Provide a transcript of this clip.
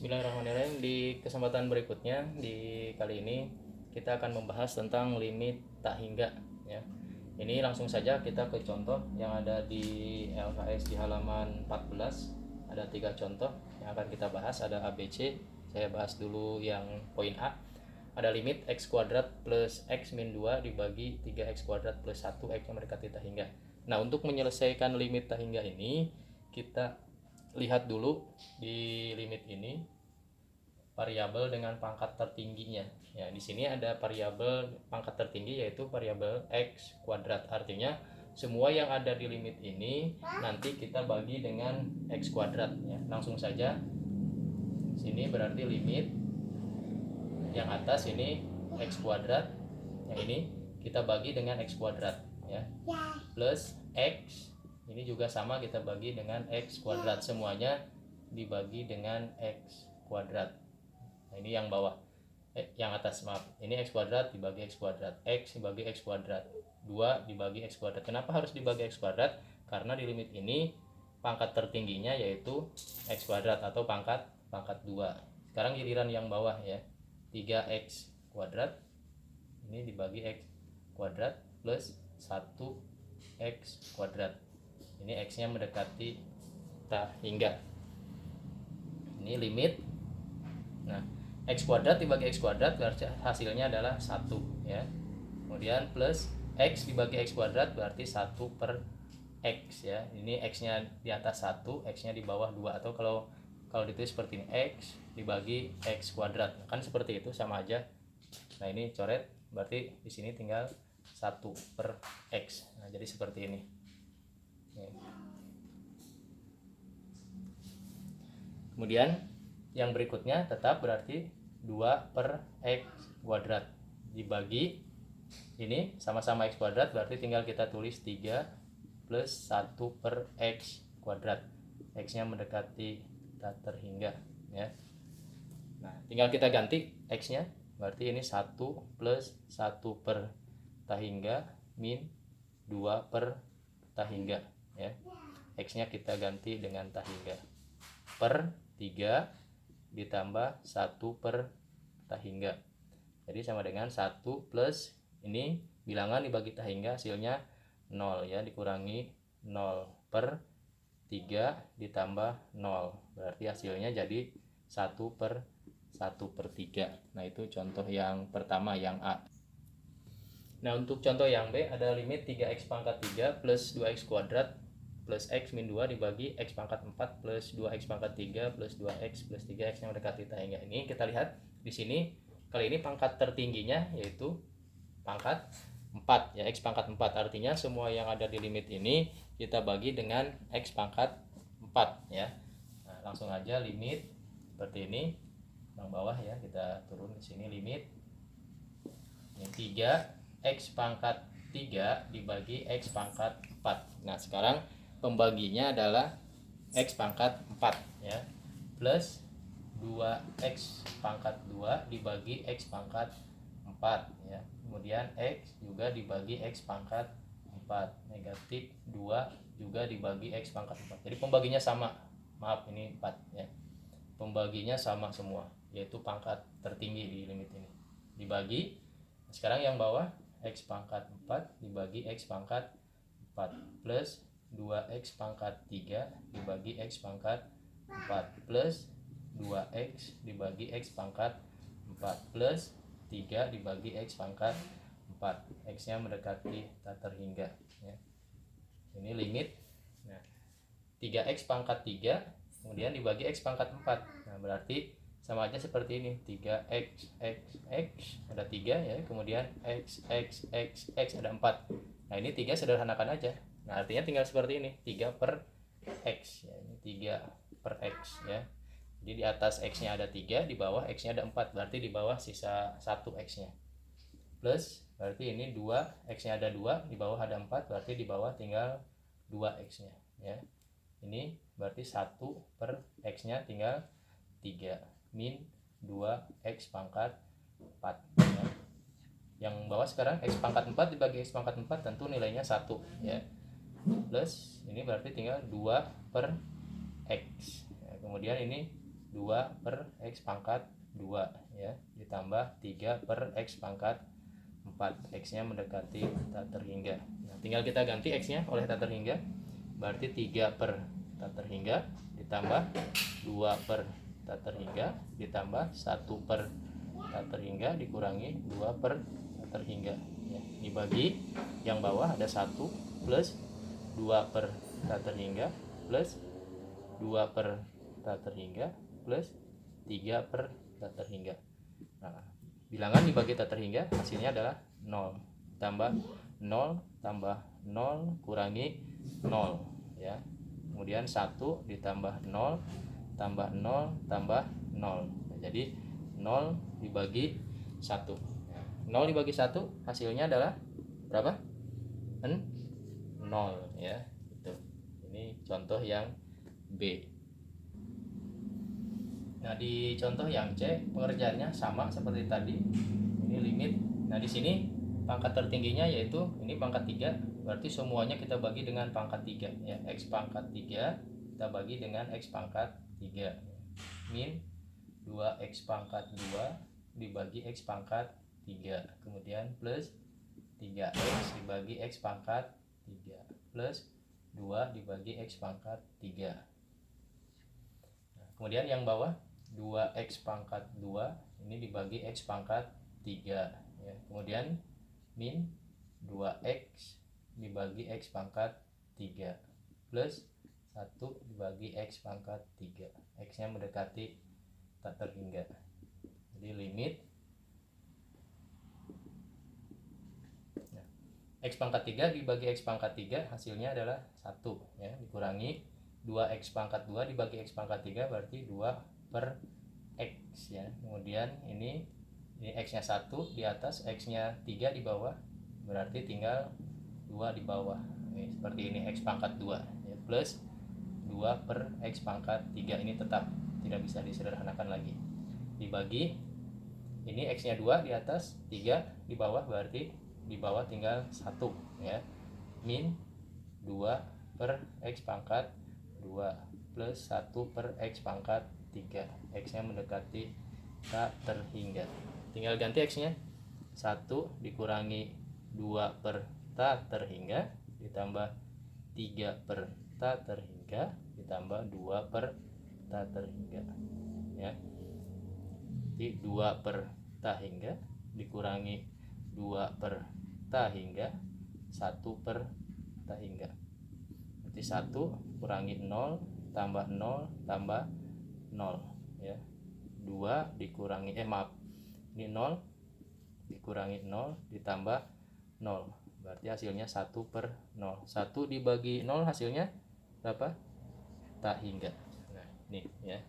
Bismillahirrahmanirrahim. Di kesempatan berikutnya, di kali ini kita akan membahas tentang limit tak hingga ya. Ini langsung saja kita ke contoh yang ada di LKS di halaman 14. Ada 3 contoh yang akan kita bahas, ada ABC. Saya bahas dulu yang poin A. Ada limit x kuadrat plus x min 2 dibagi 3x kuadrat plus 1 x yang mendekati tak hingga. Nah, untuk menyelesaikan limit tak hingga ini, kita lihat dulu di limit ini variabel dengan pangkat tertingginya. Ya, di sini ada variabel pangkat tertinggi yaitu variabel x kuadrat. Artinya semua yang ada di limit ini nanti kita bagi dengan x kuadrat ya. Langsung saja. Sini berarti limit yang atas ini x kuadrat, yang ini kita bagi dengan x kuadrat ya. Plus x ini juga sama, kita bagi dengan x kuadrat. Semuanya dibagi dengan x kuadrat. Nah, ini yang bawah, yang atas maaf. Ini x kuadrat dibagi x kuadrat, x dibagi x kuadrat, 2 dibagi x kuadrat. Kenapa harus dibagi x kuadrat? Karena di limit ini pangkat tertingginya yaitu x kuadrat atau pangkat 2. Sekarang giliran yang bawah ya, 3x kuadrat ini dibagi x kuadrat plus 1x kuadrat. Ini x-nya mendekati tak hingga. Ini limit. Nah, x kuadrat dibagi x kuadrat berarti hasilnya adalah 1 ya. Kemudian plus x dibagi x kuadrat berarti 1 per x ya. Ini x-nya di atas 1, x-nya di bawah 2, atau kalau ditulis seperti ini, x dibagi x kuadrat. Kan seperti itu, sama aja. Nah, ini coret, berarti di sini tinggal 1 per x. Nah, jadi seperti ini. Kemudian yang berikutnya tetap berarti 2 per x kuadrat dibagi ini sama-sama x kuadrat, berarti tinggal kita tulis 3 plus 1 per x kuadrat. X-nya mendekati tak terhingga ya. Nah, tinggal kita ganti x-nya, berarti ini 1 plus 1 per tak hingga min 2 per tak hingga ya. X-nya kita ganti dengan tak hingga per 3 ditambah 1 per tak hingga. Jadi sama dengan 1 plus ini bilangan dibagi tak hingga hasilnya 0 ya, dikurangi 0 per 3 ditambah 0. Berarti hasilnya jadi 1 per 3. Nah, itu contoh yang pertama, yang A. Nah, untuk contoh yang B ada limit 3x pangkat 3 plus 2x kuadrat plus x min 2 dibagi x pangkat 4 plus 2x pangkat 3 plus 2x plus 3x yang mendekati tak hingga. Ini kita lihat di sini, kali ini pangkat tertingginya yaitu pangkat 4 ya, x pangkat 4. Artinya semua yang ada di limit ini kita bagi dengan x pangkat 4 ya. Nah, langsung aja limit seperti ini. Yang bawah ya, kita turun ke sini, limit yang 3x pangkat 3 dibagi x pangkat 4. Nah, sekarang pembaginya adalah x pangkat 4 ya, plus 2x pangkat 2 dibagi x pangkat 4 ya. Kemudian x juga dibagi x pangkat 4, negatif 2 juga dibagi x pangkat 4. Jadi pembaginya sama, maaf ini 4 ya. Pembaginya sama semua, yaitu pangkat tertinggi di limit ini dibagi. Sekarang yang bawah, x pangkat 4 dibagi x pangkat 4 plus 2x pangkat 3 dibagi x pangkat 4 plus 2x dibagi x pangkat 4 plus 3 dibagi x pangkat 4. X-nya mendekati tak terhingga ya. Ini limit. Nah, 3x pangkat 3 kemudian dibagi x pangkat 4. Nah, berarti sama aja seperti ini, 3x ada 3 ya, kemudian x ada 4. Nah, ini 3 sederhanakan aja. Nah, artinya tinggal seperti ini, 3 per x ya. Ini 3 per x ya. Jadi di atas x-nya ada 3, di bawah x-nya ada 4, berarti di bawah sisa 1 x-nya. Plus berarti ini 2, x-nya ada 2, di bawah ada 4, berarti di bawah tinggal 2 x-nya ya. Ini berarti 1 per x-nya tinggal 3 min 2x pangkat 4 ya. Yang bawah sekarang x pangkat 4 dibagi x pangkat 4 tentu nilainya 1 ya. Plus ini berarti tinggal 2 per x ya. Kemudian ini 2 per X pangkat 2 ya, ditambah 3 per X pangkat 4. X-nya mendekati tak terhingga. Nah, tinggal kita ganti X-nya oleh tak terhingga. Berarti 3 per tak terhingga ditambah 2 per tak terhingga ditambah 1 per tak terhingga dikurangi 2 per tak terhingga ya. Dibagi yang bawah ada 1 plus 2 per tak terhingga plus 2 per tak terhingga plus 3 per tak terhingga. Nah, bilangan dibagi tak terhingga hasilnya adalah 0 tambah 0 tambah 0 kurangi 0 ya. Kemudian 1 ditambah 0 tambah 0 tambah 0. Nah, jadi 0 dibagi 1. 0 dibagi 1 hasilnya adalah berapa? 0 ya. Itu. Ini contoh yang B. Nah, di contoh yang C pengerjaannya sama seperti tadi. Ini limit. Nah, di sini pangkat tertingginya yaitu ini pangkat 3, berarti semuanya kita bagi dengan pangkat 3 ya. X pangkat 3 kita bagi dengan X pangkat 3. Min 2X pangkat 2 dibagi X pangkat 3. Kemudian plus 3X dibagi X pangkat 3 plus 2 dibagi X pangkat 3. Nah, kemudian yang bawah 2X pangkat 2 ini dibagi X pangkat 3 ya. Kemudian min 2X dibagi X pangkat 3 plus 1 dibagi X pangkat 3. X nya mendekati tak terhingga. Jadi limit nah, X pangkat 3 dibagi X pangkat 3 hasilnya adalah 1 ya, dikurangi 2X pangkat 2 dibagi X pangkat 3 berarti 2 per X ya. Kemudian ini X nya 1 di atas, X nya 3 di bawah, berarti tinggal 2 di bawah. Ini seperti ini X pangkat 2 ya, plus 2 per X pangkat 3. Ini tetap tidak bisa disederhanakan lagi. Dibagi ini X nya 2 di atas, 3 di bawah, berarti di bawah tinggal 1 ya. Min 2 per X pangkat 2 plus 1 per X pangkat 3. X nya mendekati tak terhingga. Tinggal ganti X nya 1 dikurangi 2 per tak terhingga ditambah 3 per tak terhingga ditambah 2 per tak terhingga ya. Jadi 2 per tak hingga dikurangi 2 per tak hingga 1 per tak hingga. Berarti 1 kurangi 0 tambah 0 tambah 0 ya. 2 dikurangi ini 0 dikurangi 0 ditambah 0, berarti hasilnya 1 per 0. 1 dibagi 0 hasilnya berapa? Tak hingga. Nah, ini ya.